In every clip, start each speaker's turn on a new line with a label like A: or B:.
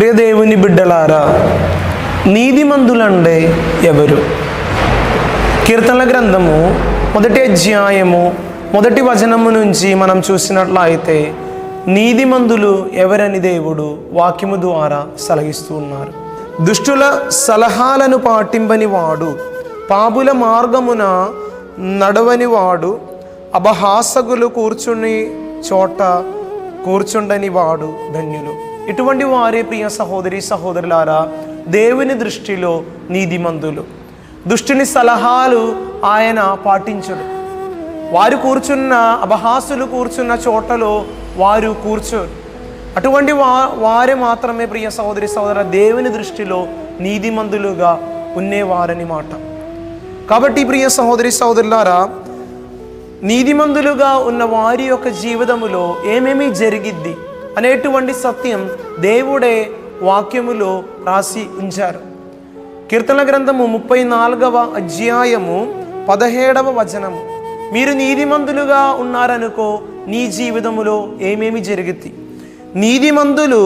A: ప్రియదేవుని బిడ్డలారా, నీతిమంతులంటే ఎవరు? కీర్తనల గ్రంథము 1వ అధ్యాయము 1వ వచనము నుంచి మనం చూసినట్లయితే నీతిమంతులు ఎవరని దేవుడు వాక్యము ద్వారా సలహిస్తూ ఉన్నారు. దుష్టుల సలహాలను పాటింపని వాడు, పాపుల మార్గమున నడవని వాడు, అపహాసకులు కూర్చుని చోట కూర్చుండని వాడు ధన్యులు. ఇటువంటి వారే ప్రియ సహోదరి సహోదరులారా దేవుని దృష్టిలో నీతిమంతులు. దుష్టుని సలహాలు ఆయన పాటించడు. వారు కూర్చున్న అపహాసులు కూర్చున్న చోటలో వారు కూర్చోరు. అటువంటి వారే మాత్రమే ప్రియ సహోదరి సహోదర దేవుని దృష్టిలో నీతిమంతులుగా ఉండేవారని మాట. కాబట్టి ప్రియ సహోదరి సహోదరులారా, నీతిమంతులుగా ఉన్న వారి యొక్క జీవితములో ఏమేమి జరిగిద్ది అనేటువంటి సత్యం దేవుడే వాక్యములో రాసి ఉంచారు. కీర్తనల గ్రంథము 34వ అధ్యాయము 17వ వచనము, మీరు నీతిమంతులుగా ఉన్నారనుకో నీ జీవితములో ఏమేమి జరిగిద్ది. నీతిమంతులు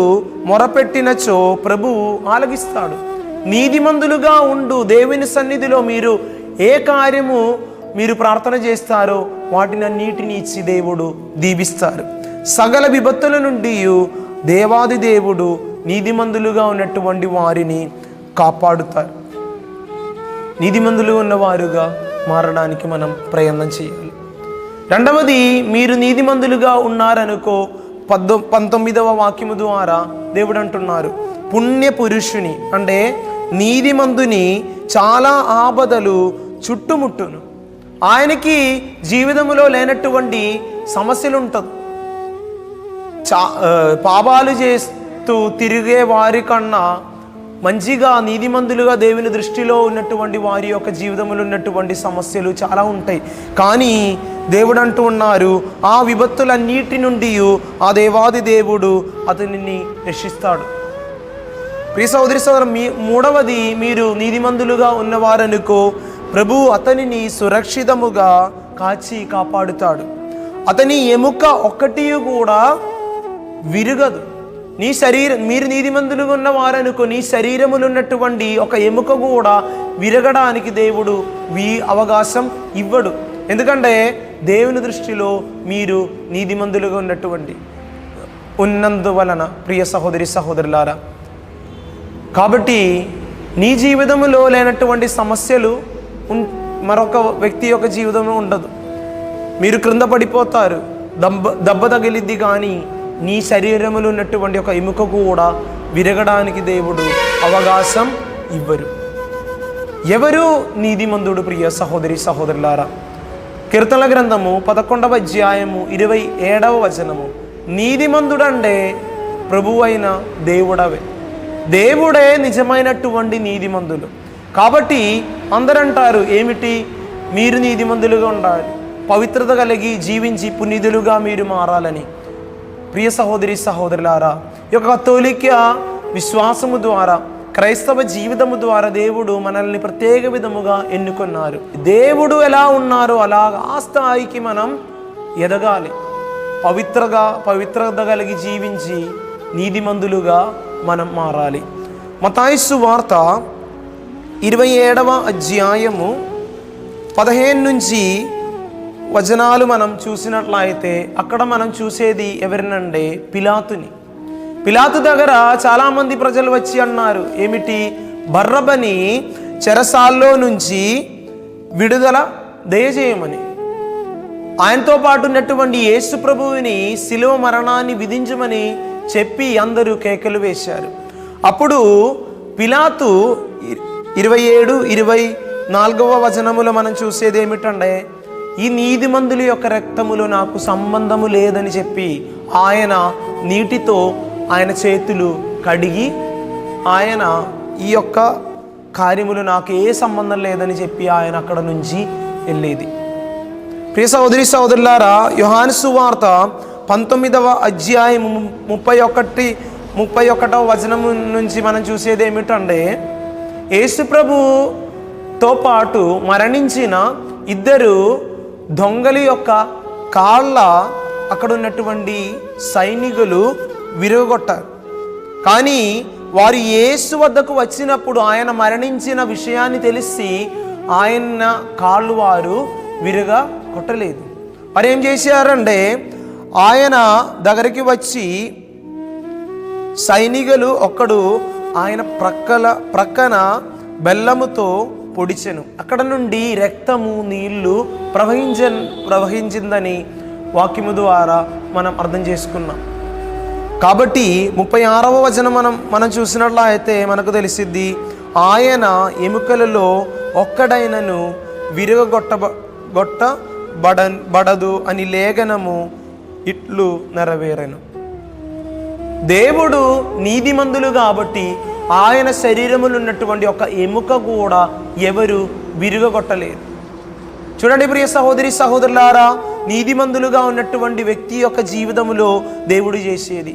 A: మొరపెట్టినచో ప్రభువు ఆలకిస్తాడు. నీతిమంతులుగా ఉండు దేవుని సన్నిధిలో మీరు ఏ కార్యము మీరు ప్రార్థన చేస్తారో వాటినన్నిటిని ఇచ్చి దేవుడు దీవిస్తారు. సకల విపత్తుల నుండి దేవాది దేవుడు నీతిమంతులుగా ఉన్నటువంటి వారిని కాపాడుతారు. నీతిమంతులు ఉన్నవారుగా మారడానికి మనం ప్రయత్నం చేయాలి. రెండవది, మీరు నీతిమంతులుగా ఉన్నారనుకో 19వ వాక్యము ద్వారా దేవుడు అంటున్నారు, పుణ్య పురుషుని అంటే నీతిమంతుని చాలా ఆపదలు చుట్టుముట్టును. ఆయనకి జీవితంలో లేనటువంటి సమస్యలు ఉంటుంది. పాపాలు చేస్తూ తిరిగే వారి కన్నా మంచిగా నీతిమంతులుగా దేవుని దృష్టిలో ఉన్నటువంటి వారి యొక్క జీవితంలో ఉన్నటువంటి సమస్యలు చాలా ఉంటాయి. కానీ దేవుడు అంటూ ఉన్నారు, ఆ విపత్తులన్నిటి నుండి ఆ దేవాది దేవుడు అతనిని రక్షిస్తాడు. ప్రియ సహోదరి సోదరు, మూడవది, మీరు నీతిమంతులుగా ఉన్నవారనుకో ప్రభు అతనిని సురక్షితముగా కాచి కాపాడుతాడు. అతని ఎముక ఒక్కటి కూడా విరగదు. మీరు నీతిమంతులుగా ఉన్నవారనుకో నీ శరీరములు ఉన్నటువంటి ఒక ఎముక కూడా విరగడానికి దేవుడు అవకాశం ఇవ్వడు. ఎందుకంటే దేవుని దృష్టిలో మీరు నీతిమంతులుగా ఉన్నందువలన ప్రియ సహోదరి సహోదరులారా, కాబట్టి నీ జీవితంలో లేనటువంటి సమస్యలు మరొక వ్యక్తి యొక్క జీవితంలో ఉండదు. మీరు క్రింద పడిపోతారు, దెబ్బ తగిలిద్ది, కానీ నీ శరీరంలో ఉన్నటువంటి ఒక ఎముక కూడా విరగడానికి దేవుడు అవకాశం ఇవ్వరు. ఎవరు నీతిమంతుడు ప్రియ సహోదరి సహోదరులారా? కీర్తనల గ్రంథము 11వ అధ్యాయము 27వ వచనము, నీతిమంతుడంటే ప్రభువు అయిన దేవుడే నిజమైనటువంటి నీతిమంతులు. కాబట్టి అందరంటారు ఏమిటి? మీరు నీతిమంతులుగా ఉండాలి, పవిత్రత కలిగి జీవించి పునీతులుగా మీరు మారాలని. ప్రియ సహోదరి సహోదరులారా, ఈ యొక్క కథోలిక విశ్వాసము ద్వారా క్రైస్తవ జీవితము ద్వారా దేవుడు మనల్ని ప్రత్యేక విధముగా ఎన్నుకున్నారు. దేవుడు ఎలా ఉన్నారో అలా ఆ స్థాయికి మనం ఎదగాలి. పవిత్రత కలిగి జీవించి నీతిమంతులుగా మనం మారాలి. మత్తయి సువార్త 27వ అధ్యాయము 15 నుంచి వచనాలు మనం చూసినట్లయితే అక్కడ మనం చూసేది ఎవరినంటే పిలాతు దగ్గర చాలామంది ప్రజలు వచ్చి అన్నారు, ఏమిటి? బర్రబని చెరసాల్లో నుంచి విడుదల దయచేయమని. ఆయనతో పాటు ఉన్నటువంటి యేసు ప్రభువుని శిలువ మరణాన్ని విధించమని చెప్పి అందరూ కేకలు వేశారు. అప్పుడు పిలాతు 27, 24వ వచనములో మనం చూసేది ఏమిటంటే, ఈ నీతిమంతుల యొక్క రక్తములో నాకు సంబంధము లేదని చెప్పి ఆయన నీటితో ఆయన చేతులు కడిగి ఆయన ఈ యొక్క కార్యములు నాకు ఏ సంబంధం లేదని చెప్పి ఆయన అక్కడ నుంచి వెళ్ళేది. ప్రియ సహోదరి సహోదరులారా, యోహాను సువార్త 19వ అధ్యాయము 31వ వచనము నుంచి మనం చూసేది ఏమిటంటే, యేసు ప్రభుతో పాటు మరణించిన 2 దొంగల యొక్క కాళ్ళ అక్కడ ఉన్నటువంటి సైనికులు విరగొట్టారు. కానీ వారు యేసు వద్దకు వచ్చినప్పుడు ఆయన మరణించిన విషయాన్ని తెలిసి ఆయన కాళ్ళు వారు విరగా కొట్టలేదు. మరి ఏం చేశారంటే ఆయన దగ్గరికి వచ్చి సైనికులు ఒక్కడు ఆయన ప్రక్కన బెల్లముతో పొడిచెను. అక్కడ నుండి రక్తము నీళ్లు ప్రవహించిందని వాక్యము ద్వారా మనం అర్థం చేసుకున్నాం. కాబట్టి 36వ వచనం మనం చూసినట్లయితే మనకు తెలిసిద్ది, ఆయన ఎముకలలో ఒక్కడైనను విరగొట్టబడదు అని లేఖనము ఇట్లు నెరవేరెను. దేవుడు నీతిమంతులు కాబట్టి ఆయన శరీరములో ఉన్నటువంటి ఒక ఎముక కూడా ఎవరు విరగొట్టలేరు. చూడండి ప్రియ సహోదరి సహోదరులారా, నీతిమంతులుగా ఉన్నటువంటి వ్యక్తి యొక్క జీవితంలో దేవుడు చేసేది.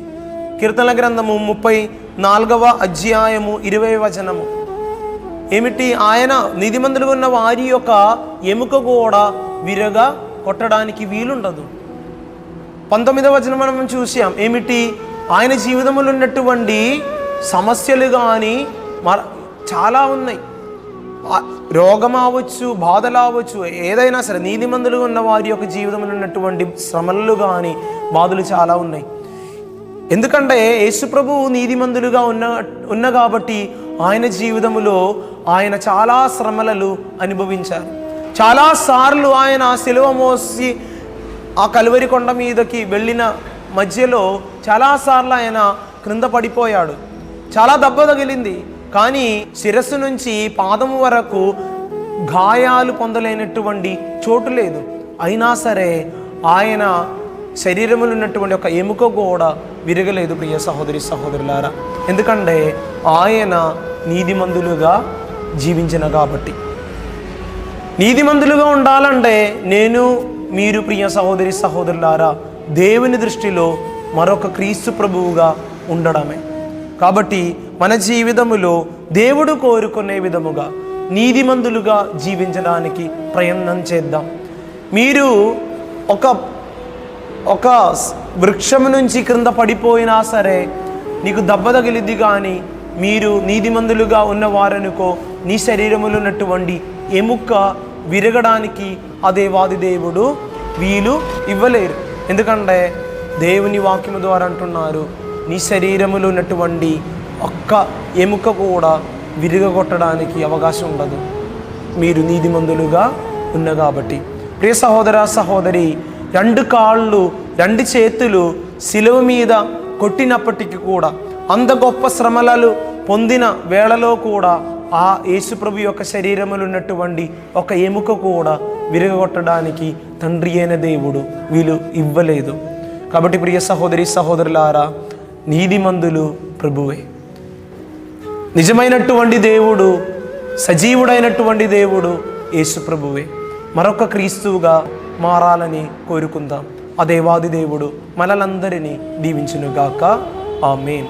A: కీర్తనల గ్రంథము 34వ అధ్యాయము 20వ వచనము ఏమిటి? ఆయన నీతిమంతులుగా ఉన్న వారి యొక్క ఎముక కూడా విరగా కొట్టడానికి వీలుండదు. 19వ వచనం మనం చూసాం. ఏమిటి? ఆయన జీవితంలో ఉన్నటువంటి సమస్యలు కానీ చాలా ఉన్నాయి. రోగం అవ్వచ్చు, బాధలు అవ్వచ్చు, ఏదైనా సరే నీతిమంతులుగా ఉన్న వారి యొక్క జీవితంలో ఉన్నటువంటి శ్రమలు కానీ బాధలు చాలా ఉన్నాయి. ఎందుకంటే యేసు ప్రభువు నీతిమంతులుగా ఉన్న కాబట్టి ఆయన జీవితంలో ఆయన చాలా శ్రమలను అనుభవించారు. చాలాసార్లు ఆయన సిలువ మోసి ఆ కలువరి కొండ మీదకి వెళ్ళిన మధ్యలో చాలాసార్లు ఆయన క్రింద పడిపోయాడు. చాలా దెబ్బ తగిలింది. కానీ శిరస్సు నుంచి పాదము వరకు గాయాలు పొందలేనటువంటి చోటు లేదు. అయినా సరే ఆయన శరీరంలో ఉన్నటువంటి ఒక ఎముక కూడా విరగలేదు ప్రియ సహోదరి సహోదరులారా. ఎందుకంటే ఆయన నీతిమంతులుగా జీవించిన కాబట్టి. నీతిమంతులుగా ఉండాలంటే నేను మీరు ప్రియ సహోదరి సహోదరులారా దేవుని దృష్టిలో మరొక క్రీస్తు ప్రభువుగా ఉండడమే. కాబట్టి మన జీవితములో దేవుడు కోరుకునే విధముగా నీతిమంతులుగా జీవించడానికి ప్రయత్నం చేద్దాం. మీరు ఒక వృక్షం నుంచి క్రింద పడిపోయినా సరే నీకు దెబ్బ తగిలిద్ది, కానీ మీరు నీతిమంతులుగా ఉన్నవారనుకో నీ శరీరములో ఉన్నటువంటి ఎముక విరగడానికి ఆ దేవాది దేవుడు వీలు ఇవ్వలేరు. ఎందుకంటే దేవుని వాక్యము ద్వారా అంటున్నారు, నీ శరీరములో ఉన్నటువంటి ఒక్క ఎముక కూడా విరగొట్టడానికి అవకాశం ఉండదు, మీరు నీతిమంతులుగా ఉన్న కాబట్టి. ప్రియ సహోదర సహోదరి, 2 కాళ్ళు 2 చేతులు శిలువ మీద కొట్టినప్పటికీ కూడా, అంత గొప్ప శ్రమలను పొందిన వేళలో కూడా ఆ యేసుప్రభు యొక్క శరీరములో ఉన్నటువంటి ఒక ఎముక కూడా విరగొట్టడానికి తండ్రి అయిన దేవుడు వీలు ఇవ్వలేదు. కాబట్టి ప్రియ సహోదరి సహోదరులారా, నీతిమంతులు ప్రభువే. నిజమైనటువంటి దేవుడు, సజీవుడైనటువంటి దేవుడు యేసు ప్రభువే. మరొక క్రీస్తువుగా మారాలని కోరుకుందాం. ఆ దేవాది దేవుడు మనలందరినీ దీవించునుగాక. ఆమేన్.